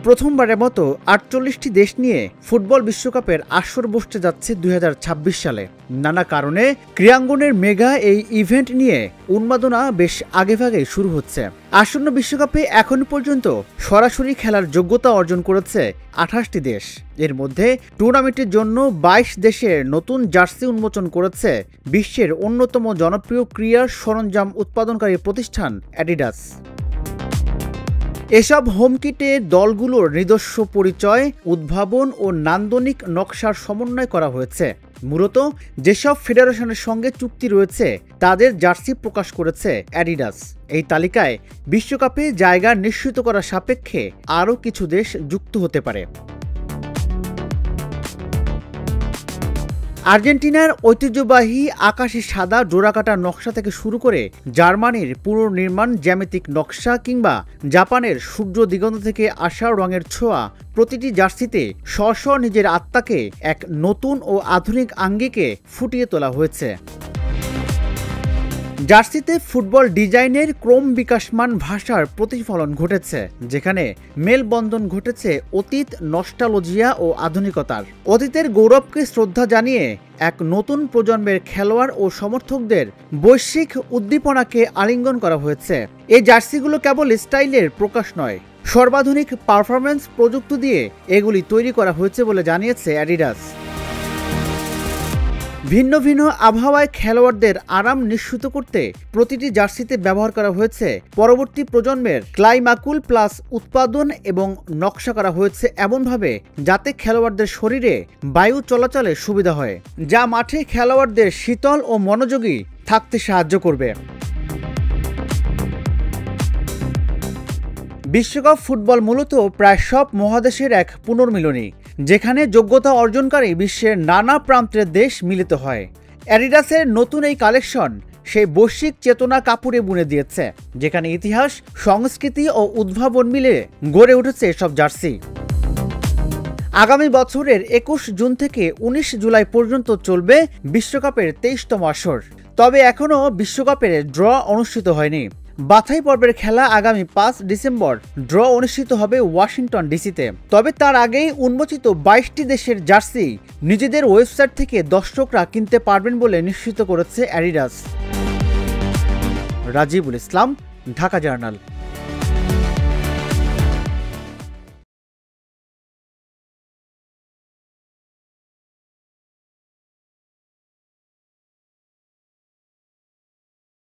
প্রথমবারের মতো ৪৮টি দেশ নিয়ে ফুটবল বিশ্বকাপের আসর বসতে যাচ্ছে ২০২৬ সালে। নানা কারণে ক্রীড়াঙ্গনের মেগা এই ইভেন্ট নিয়ে উন্মাদনা বেশ আগেভাগেই শুরু হচ্ছে। আসন্ন বিশ্বকাপে এখন পর্যন্ত সরাসরি খেলার যোগ্যতা অর্জন করেছে ২৮টি দেশ। এর মধ্যে টুর্নামেন্টের জন্য ২২ দেশের নতুন জার্সি উন্মোচন করেছে বিশ্বের অন্যতম জনপ্রিয় ক্রীড়ার সরঞ্জাম উৎপাদনকারী প্রতিষ্ঠান অ্যাডিডাস। এসব হোম কিটে দলগুলোর নিজস্ব পরিচয়, উদ্ভাবন ও নান্দনিক নকশার সমন্বয় করা হয়েছে। মূলত যেসব ফেডারেশনের সঙ্গে চুক্তি রয়েছে তাদের জার্সি প্রকাশ করেছে অ্যাডিডাস। এই তালিকায় বিশ্বকাপে জায়গা নিশ্চিত করার সাপেক্ষে আরও কিছু দেশ যুক্ত হতে পারে। আর্জেন্টিনার ঐতিহ্যবাহী আকাশি সাদা ডোরাকাটা নকশা থেকে শুরু করে জার্মানির পুনর্নির্মাণ জ্যামিতিক নকশা কিংবা জাপানের সূর্য দিগন্ত থেকে আসা রঙের ছোঁয়া, প্রতিটি জার্সিতে স্ব নিজের আত্মাকে এক নতুন ও আধুনিক আঙ্গিকে ফুটিয়ে তোলা হয়েছে। জার্সিতে ফুটবল ডিজাইনের ক্রম বিকাশমান ভাষার প্রতিফলন ঘটেছে, যেখানে মেলবন্ধন ঘটেছে অতীত, নস্টালজিয়া ও আধুনিকতার। অতীতের গৌরবকে শ্রদ্ধা জানিয়ে এক নতুন প্রজন্মের খেলোয়াড় ও সমর্থকদের বৈশ্বিক উদ্দীপনাকে আলিঙ্গন করা হয়েছে। এই জার্সিগুলো কেবল স্টাইলের প্রকাশ নয়, সর্বাধুনিক পারফরম্যান্স প্রযুক্তি দিয়ে এগুলি তৈরি করা হয়েছে বলে জানিয়েছে অ্যাডিডাস। ভিন্ন ভিন্ন আবহাওয়ায় খেলোয়াড়দের আরাম নিশ্চিত করতে প্রতিটি জার্সিতে ব্যবহার করা হয়েছে পরবর্তী প্রজন্মের ক্লাইমাকুল প্লাস উৎপাদন এবং নকশা করা হয়েছে এমনভাবে যাতে খেলোয়াড়দের শরীরে বায়ু চলাচলে সুবিধা হয়, যা মাঠে খেলোয়াড়দের শীতল ও মনোযোগী থাকতে সাহায্য করবে। বিশ্বকাপ ফুটবল মূলত প্রায় সব মহাদেশের এক পুনর্মিলনী, যেখানে যোগ্যতা অর্জনকারী বিশ্বের নানা প্রান্তের দেশ মিলিত হয়। অ্যাডিডাসের নতুন এই কালেকশন সেই বৈশ্বিক চেতনা কাপড়ে বুনে দিয়েছে, যেখানে ইতিহাস, সংস্কৃতি ও উদ্ভাবন মিলে গড়ে উঠেছে এসব জার্সি। আগামী বছরের ২১ জুন থেকে ১৯ জুলাই পর্যন্ত চলবে বিশ্বকাপের ২৩তম আসর। তবে এখনও বিশ্বকাপের ড্র অনুষ্ঠিত হয়নি। বাছাই পর্বের খেলা আগামী ৫ ডিসেম্বর ড্র অনুষ্ঠিত হবে ওয়াশিংটন ডিসিতে। তবে তার আগেই উন্মোচিত ২২টি দেশের জার্সি নিজেদের ওয়েবসাইট থেকে দর্শকরা কিনতে পারবেন বলে নিশ্চিত করেছে অ্যাডিডাস। রাজিবুল ইসলাম, ঢাকা জার্নাল।